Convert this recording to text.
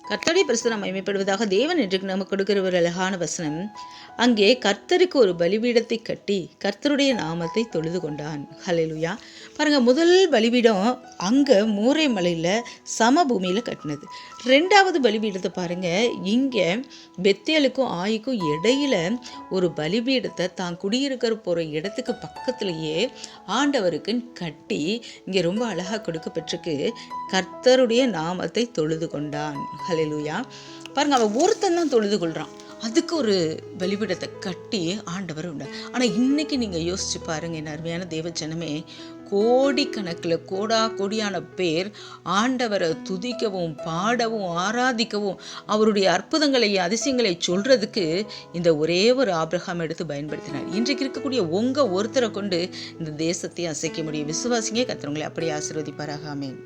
கர்த்தருடைய பரிசுத்தம் மகிமைப்படுவதாக. தேவன் இன்றைக்கு நமக்கு கொடுக்கிற ஒரு அழகான வசனம். அங்கே கர்த்தருக்கு ஒரு பலிபீடத்தை கட்டி கர்த்தருடைய நாமத்தை தொழுது கொண்டான். ஹல்லேலூயா. பாருங்க, முதல் பலிபீடம் அங்கே மூரை மலையில் சமபூமியில் கட்டினது. ரெண்டாவது பலிபீடத்தை பாருங்க, இங்கே பெத்தேலுக்கும் ஆய்க்கும் இடையில ஒரு பலிபீடத்தை தான் குடியிருக்கிற போகிற இடத்துக்கு பக்கத்துலேயே ஆண்டவருக்கு கட்டி இங்கே ரொம்ப அழகாக கொடுக்கப்பட்டிருக்கு. கர்த்தருடைய நாமத்தை தொழுது கொண்டான். ஹல்லேலூயா. பாருங்க, அவன் ஒருத்தன் தான் தொழுது கொள்றான். அதுக்கு ஒரு பலிபீடத்தை கட்டி ஆண்டவர் உண்டு. ஆனால் இன்னைக்கு நீங்கள் யோசிச்சு பாருங்க, என் அருமையான தேவஜனமே, கோடிக்கணக்கில் கோடியான பேர் ஆண்டவரை துதிக்கவும் பாடவும் ஆராதிக்கவும் அவருடைய அற்புதங்களை அதிசயங்களை சொல்றதுக்கு இந்த ஒரே ஒரு ஆபிரகாம் எடுத்து பயன்படுத்தினார். இன்றைக்கு இருக்கக்கூடிய ஒருத்தரை கொண்டு இந்த தேசத்தை அசைக்க முடியும். விசுவாசிங்க, கர்த்தர் உங்களை அப்படியே ஆசீர்வதிப்பாராக. ஆமென்.